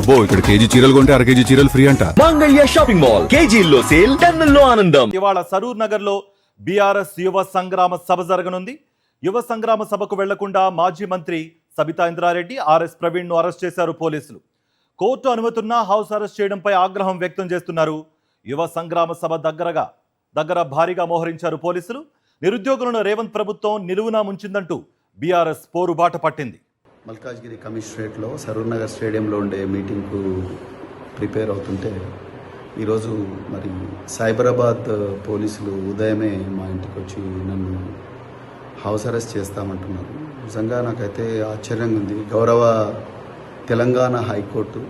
అబ్బో ఇక్కడ కేజీ చీరలు కొంటే అర కేజీ చీరలు ఫ్రీ అంట. మంగళ్య షాపింగ్ మాల్ కేజీల్లో సేల్, టన్నుల్లో ఆనందం. ఇవాళ సరూర్ నగర్ లో బీఆర్ఎస్ యువ సంగ్రామ సభ జరగనుంది. యువ సంగ్రామ సభకు వెళ్లకుండా మాజీ మంత్రి సబితా ఇంద్రారెడ్డి, ఆర్ఎస్ ప్రవీణ్ ను అరెస్ట్ చేశారు పోలీసులు. కోర్టు అనుమతున్నా హౌస్ అరెస్ట్ చేయడంపై ఆగ్రహం వ్యక్తం చేస్తున్నారు. యువ సంగ్రామ సభ దగ్గర భారీగా మోహరించారు పోలీసులు. నిరుద్యోగులను రేవంత్ ప్రభుత్వం నిలువునా ముంచిందంటూ బీఆర్ఎస్ పోరుబాట పట్టింది. మల్కాజ్గిరి కమిషనరేట్లో సరూర్ నగర్ స్టేడియంలో ఉండే మీటింగ్కు ప్రిపేర్ అవుతుంటే ఈరోజు మరి సైబరాబాద్ పోలీసులు ఉదయమే మా ఇంటికి వచ్చి నన్ను హౌస్ అరెస్ట్ చేస్తామంటున్నారు. నిజంగా నాకైతే ఆశ్చర్యంగా ఉంది. గౌరవ తెలంగాణ హైకోర్టు,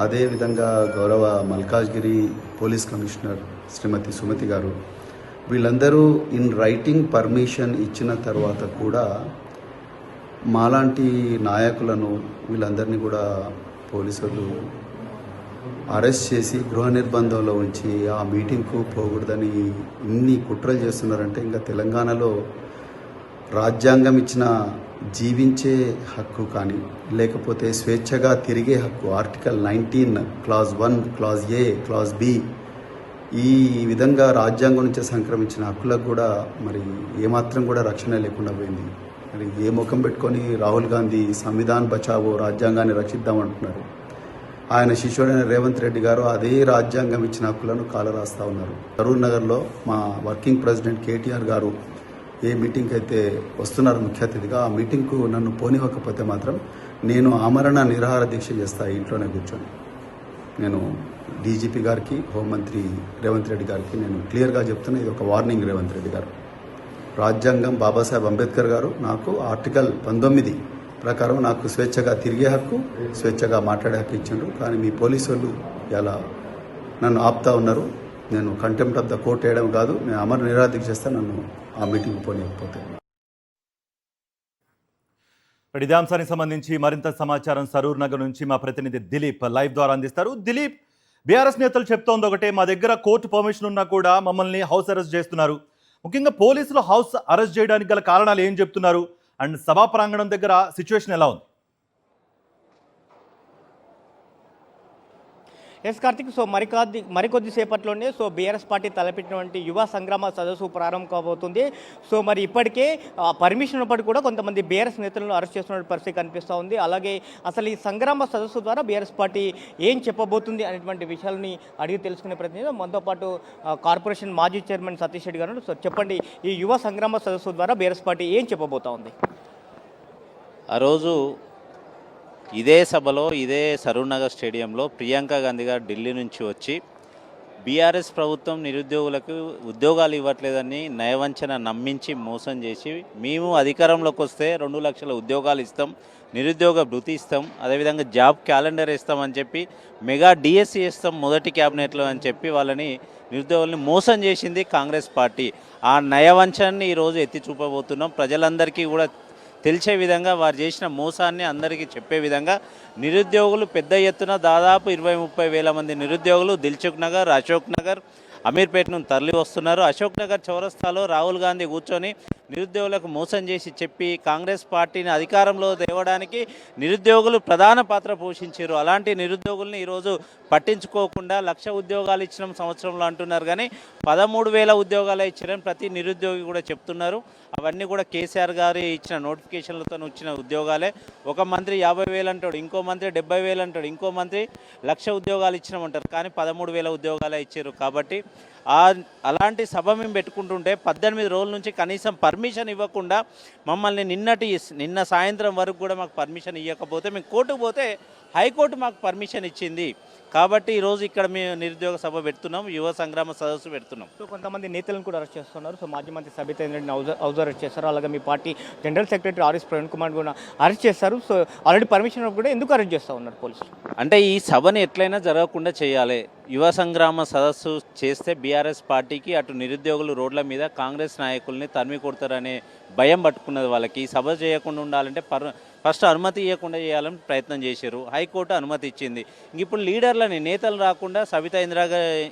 అదేవిధంగా గౌరవ మల్కాజ్గిరి పోలీస్ కమిషనర్ శ్రీమతి సుమతి గారు, వీళ్ళందరూ ఇన్ రైటింగ్ పర్మిషన్ ఇచ్చిన తర్వాత కూడా మాలాంటి నాయకులను వీళ్ళందరినీ కూడా పోలీసులు అరెస్ట్ చేసి గృహ నిర్బంధంలో ఉంచి ఆ మీటింగ్కు పోకూడదని ఇన్ని కుట్రలు చేస్తున్నారంటే ఇంకా తెలంగాణలో రాజ్యాంగం ఇచ్చిన జీవించే హక్కు కానీ లేకపోతే స్వేచ్ఛగా తిరిగే హక్కు article 19 clause 1 clause A clause B ఈ విధంగా రాజ్యాంగం నుంచి సంక్రమించిన హక్కులకు కూడా మరి ఏమాత్రం కూడా రక్షణ లేకుండా పోయింది. మరి ఏ ముఖం పెట్టుకొని రాహుల్ గాంధీ సంవిధాన్ బచావో రాజ్యాంగాన్ని రక్షిద్దామంటున్నారు. ఆయన శిష్యుడైన రేవంత్ రెడ్డి గారు అదే రాజ్యాంగం ఇచ్చిన హక్కులను కాలరాస్తా ఉన్నారు. సరూర్ నగర్లో మా వర్కింగ్ ప్రెసిడెంట్ కేటీఆర్ గారు ఏ మీటింగ్కి అయితే వస్తున్నారు ముఖ్య అతిథిగా, ఆ మీటింగ్కు నన్ను పోనివ్వకపోతే మాత్రం నేను ఆమరణ నిరాహార దీక్ష చేస్తా ఇంట్లోనే కూర్చొని. నేను డీజీపీ గారికి, హోంమంత్రి రేవంత్ రెడ్డి గారికి నేను క్లియర్గా చెప్తున్నా, ఇది ఒక వార్నింగ్. రేవంత్ రెడ్డి గారు, రాజ్యాంగం బాబాసాహెబ్ అంబేద్కర్ గారు నాకు ఆర్టికల్ 19 ప్రకారం నాకు స్వేచ్ఛగా తిరిగే హక్కు, స్వేచ్ఛగా మాట్లాడే హక్కు ఇచ్చిండ్రు. కానీ మీ పోలీసు వాళ్ళు ఇలా నన్ను ఆపుతా ఉన్నారు. నేను కంటెంప్ట్ ఆఫ్ ద కోర్ట్ వేయడం కాదు, నేను అమర నిరాదీక్ష చేస్తే నన్ను ఆ మీటింగ్ పోనీయకపోతే. ఇదే అంశానికి సంబంధించి మరింత సమాచారం సరూర్ నగర్ నుంచి మా ప్రతినిధి దిలీప్ లైవ్ ద్వారా అందిస్తారు. దిలీప్, బీఆర్ఎస్ నేతలు చెప్తోంది ఒకటే, మా దగ్గర కోర్టు పర్మిషన్ ఉన్నా కూడా మమ్మల్ని హౌస్ అరెస్ట్ చేస్తున్నారు. ముఖ్యంగా పోలీసులు హౌస్ అరెస్ట్ చేయడానికి గల కారణాలు ఏం చెప్తున్నారు? అండ్ సభా ప్రాంగణం దగ్గర సిచ్యువేషన్ ఎలా ఉంది? ఎస్ కార్తిక్, సో మరికొద్ది సేపట్లోనే బీఆర్ఎస్ పార్టీ తలపెట్టినటువంటి యువ సంగ్రామ సదస్సు ప్రారంభం కాబోతుంది. సో మరి ఇప్పటికే పర్మిషన్ ఉన్నప్పటికీ కూడా కొంతమంది బీఆర్ఎస్ నేతలను అరెస్ట్ చేస్తున్న పరిస్థితి కనిపిస్తూ ఉంది. అలాగే అసలు ఈ సంగ్రామ సదస్సు ద్వారా బీఆర్ఎస్ పార్టీ ఏం చెప్పబోతుంది అనేటువంటి విషయాలని అడిగి తెలుసుకునే ప్రయత్నం. మనతో పాటు కార్పొరేషన్ మాజీ చైర్మన్ సతీష్ రెడ్డి గారు. సో చెప్పండి, ఈ యువ సంగ్రామ సదస్సు ద్వారా బీఆర్ఎస్ పార్టీ ఏం చెప్పబోతా ఉంది? ఆ రోజు ఇదే సభలో, ఇదే సరూర్ నగర్ స్టేడియంలో ప్రియాంక గాంధీ గారు ఢిల్లీ నుంచి వచ్చి బీఆర్ఎస్ ప్రభుత్వం నిరుద్యోగులకు ఉద్యోగాలు ఇవ్వట్లేదని నయవంచన నమ్మించి మోసం చేసి, మేము అధికారంలోకి వస్తే 2 లక్షల ఉద్యోగాలు ఇస్తాం, నిరుద్యోగ భృతి ఇస్తాం, అదేవిధంగా జాబ్ క్యాలెండర్ ఇస్తామని చెప్పి మెగా డిఎస్సి ఇస్తాం మొదటి క్యాబినెట్లో అని చెప్పి వాళ్ళని నిరుద్యోగుల్ని మోసం చేసింది కాంగ్రెస్ పార్టీ. ఆ నయవంచనని ఈరోజు ఎత్తి చూపబోతున్నాం. ప్రజలందరికీ కూడా తెలిసే విధంగా వారు చేసిన మోసాన్ని అందరికీ చెప్పే విధంగా నిరుద్యోగులు పెద్ద ఎత్తున దాదాపు 20-30 వేల మంది నిరుద్యోగులు దిల్సుఖ్ నగర్, అశోక్ నగర్, అమీర్పేట నుంచి తరలి వస్తున్నారు. అశోక్ నగర్ చౌరస్తాలో రాహుల్ గాంధీ కూర్చొని నిరుద్యోగులకు మోసం చేసి చెప్పి కాంగ్రెస్ పార్టీని అధికారంలో తేవడానికి నిరుద్యోగులు ప్రధాన పాత్ర పోషించారు. అలాంటి నిరుద్యోగుల్ని ఈరోజు పట్టించుకోకుండా 1,00,000 ఉద్యోగాలు ఇచ్చిన సంవత్సరంలో అంటున్నారు, కానీ 13,000 ఉద్యోగాలు ఇచ్చారని ప్రతి నిరుద్యోగి కూడా చెప్తున్నారు. అవన్నీ కూడా కేసీఆర్ గారు ఇచ్చిన నోటిఫికేషన్లతో వచ్చిన ఉద్యోగాలే. ఒక మంత్రి 50,000 అంటాడు, ఇంకో మంత్రి 70,000 అంటాడు, ఇంకో మంత్రి 1,00,000 ఉద్యోగాలు ఇచ్చినామంటారు, కానీ 13,000 ఉద్యోగాలే ఇచ్చారు. కాబట్టి అలాంటి సభ మేము పెట్టుకుంటుంటే 18 రోజుల నుంచి కనీసం పర్మిషన్ ఇవ్వకుండా మమ్మల్ని నిన్న సాయంత్రం వరకు కూడా మాకు పర్మిషన్ ఇవ్వకపోతే మేము కోర్టుకు పోతే హైకోర్టు మాకు పర్మిషన్ ఇచ్చింది. కాబట్టి ఈరోజు ఇక్కడ మేము నిరుద్యోగ సభ పెడుతున్నాం, యువ సంగ్రామ సదస్సు పెడుతున్నాం. సో కొంతమంది నేతలను కూడా అరెస్ట్ చేస్తున్నారు. సో మాజీ మంత్రి సబితా ఇంద్రారెడ్డిని హౌస్ అరెస్ట్ చేస్తారు. అలాగే మీ party general secretary RS Praveen Kumar కూడా అరెస్ట్ చేస్తారు. సో ఆల్రెడీ పర్మిషన్ కూడా ఎందుకు అరెస్ట్ చేస్తూ ఉన్నారు పోలీసులు? అంటే ఈ సభని ఎట్లయినా జరగకుండా చేయాలి. యువ సంగ్రామ సదస్సు చేస్తే బీఆర్ఎస్ పార్టీకి అటు నిరుద్యోగులు రోడ్ల మీద కాంగ్రెస్ నాయకుల్ని తరిమి కొడతారనే భయం పట్టుకున్నది వాళ్ళకి. ఈ సభ చేయకుండా ఉండాలంటే ఫస్ట్ అనుమతి ఇవ్వకుండా చేయాలని ప్రయత్నం చేశారు. హైకోర్టు అనుమతి ఇచ్చింది. ఇప్పుడు లీడర్లని, నేతలు రాకుండా సబితా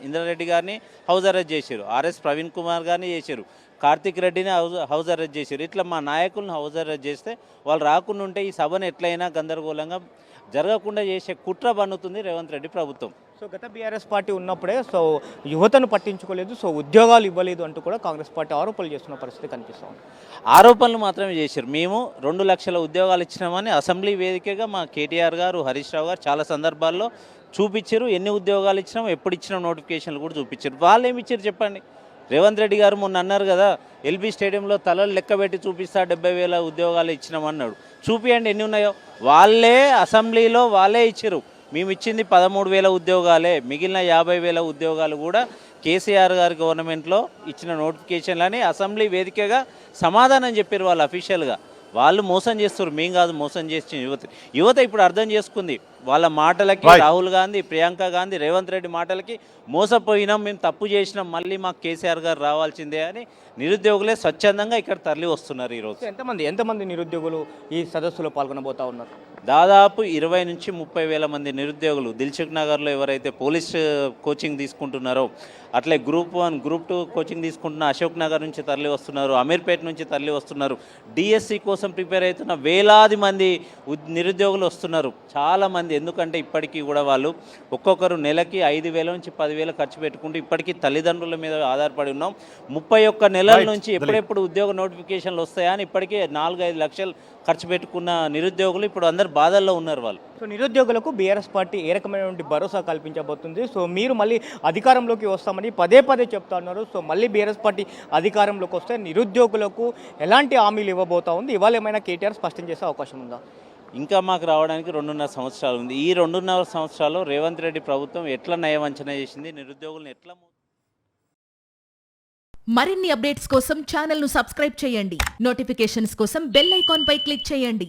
ఇంద్రారెడ్డి గారిని హౌస్ అరెస్ట్ చేశారు, ఆర్ఎస్ ప్రవీణ్ కుమార్ గారిని చేశారు, కార్తిక్ రెడ్డిని హౌస్ అరెస్ట్ చేశారు. ఇట్లా మా నాయకులను హౌస్ అరెస్ట్ చేస్తే వాళ్ళు రాకుండా ఉంటే ఈ సభను ఎట్లయినా గందరగోళంగా జరగకుండా చేసే కుట్ర పన్నుతుంది రేవంత్ రెడ్డి ప్రభుత్వం. సో గత బీఆర్ఎస్ పార్టీ ఉన్నప్పుడే సో యువతను పట్టించుకోలేదు, సో ఉద్యోగాలు ఇవ్వలేదు అంటూ కూడా కాంగ్రెస్ పార్టీ ఆరోపణలు చేస్తున్న పరిస్థితి కనిపిస్తూ ఉంది. ఆరోపణలు మాత్రమే చేశారు. మేము 2 లక్షల ఉద్యోగాలు ఇచ్చినామని అసెంబ్లీ వేదికగా మా కేటీఆర్ గారు, హరీష్ రావు గారు చాలా సందర్భాల్లో చూపించారు. ఎన్ని ఉద్యోగాలు ఇచ్చినాం, ఎప్పుడు ఇచ్చినాం నోటిఫికేషన్లు కూడా చూపించారు. వాళ్ళు ఏమి ఇచ్చారు చెప్పండి? రేవంత్ రెడ్డి గారు మొన్న అన్నారు కదా, ఎల్బీ స్టేడియంలో తలలు లెక్కబెట్టి చూపిస్తా 70,000 ఉద్యోగాలు ఇచ్చినామన్నాడు. చూపియండి ఎన్ని ఉన్నాయో. వాళ్ళే అసెంబ్లీలో వాళ్ళే ఇచ్చారు. మేము ఇచ్చింది 13,000 ఉద్యోగాలే, మిగిలిన 50,000 ఉద్యోగాలు కూడా కేసీఆర్ గారి గవర్నమెంట్లో ఇచ్చిన నోటిఫికేషన్లని అసెంబ్లీ వేదికగా సమాధానం చెప్పారు వాళ్ళు అఫీషియల్గా. వాళ్ళు మోసం చేస్తారు, మేం కాదు మోసం చేసిన యువత ఇప్పుడు అర్థం చేసుకుంది. వాళ్ళ మాటలకి రాహుల్ గాంధీ, ప్రియాంక గాంధీ, రేవంత్ రెడ్డి మాటలకి మోసపోయినాం, మేము తప్పు చేసినాం, మళ్ళీ మాకు కేసీఆర్ గారు రావాల్సిందే అని నిరుద్యోగులే స్వచ్ఛందంగా ఇక్కడ తరలి వస్తున్నారు ఈరోజు. ఎంతమంది నిరుద్యోగులు ఈ సదస్సులో పాల్గొనబోతా ఉన్నారు? దాదాపు 20 నుంచి 30,000 మంది నిరుద్యోగులు దిల్సుఖ్ నగర్లో ఎవరైతే పోలీస్ కోచింగ్ తీసుకుంటున్నారో, అట్లే గ్రూప్ 1, గ్రూప్ 2 కోచింగ్ తీసుకుంటున్న అశోక్ నగర్ నుంచి తరలి వస్తున్నారు, అమీర్పేట నుంచి తరలి వస్తున్నారు, డిఎస్సి కోసం ప్రిపేర్ అవుతున్న వేలాది మంది నిరుద్యోగులు వస్తున్నారు. చాలామంది, ఎందుకంటే ఇప్పటికీ కూడా వాళ్ళు ఒక్కొక్కరు నెలకి 5,000 నుంచి 10,000 ఖర్చు పెట్టుకుంటూ ఇప్పటికీ తల్లిదండ్రుల మీద ఆధారపడి ఉన్నాం. 31 నెలల నుంచి ఎప్పుడెప్పుడు ఉద్యోగ నోటిఫికేషన్లు వస్తాయా అని ఇప్పటికే 4-5 లక్షలు ఖర్చు పెట్టుకున్న నిరుద్యోగులు ఇప్పుడు అందరు బాధల్లో ఉన్నారు వాళ్ళు. సో నిరుద్యోగులకు బీఆర్ఎస్ పార్టీ ఏ రకమైనటువంటి భరోసా కల్పించబోతుంది? సో మీరు మళ్ళీ అధికారంలోకి వస్తామని పదే చెప్తా ఉన్నారు. సో మళ్ళీ బీఆర్ఎస్ పార్టీ అధికారంలోకి వస్తే నిరుద్యోగులకు ఎలాంటి హామీలు ఇవ్వబోతా ఉంది? ఇవాళ ఏమైనా కేటీఆర్ స్పష్టం చేసే అవకాశం ఉందా? ఇంకా మాకు రావడానికి 2.5 సంవత్సరాలు ఉంది. ఈ 2.5 సంవత్సరాల్లో రేవంత్ రెడ్డి ప్రభుత్వం ఎట్లా నయవంచన చేసింది, నిరుద్యోగులను ఎట్లా మరిన్ని అప్డేట్స్ కోసం ఛానల్ను సబ్స్క్రైబ్ చేయండి. నోటిఫికేషన్స్ కోసం బెల్ ఐకాన్ పై క్లిక్ చేయండి.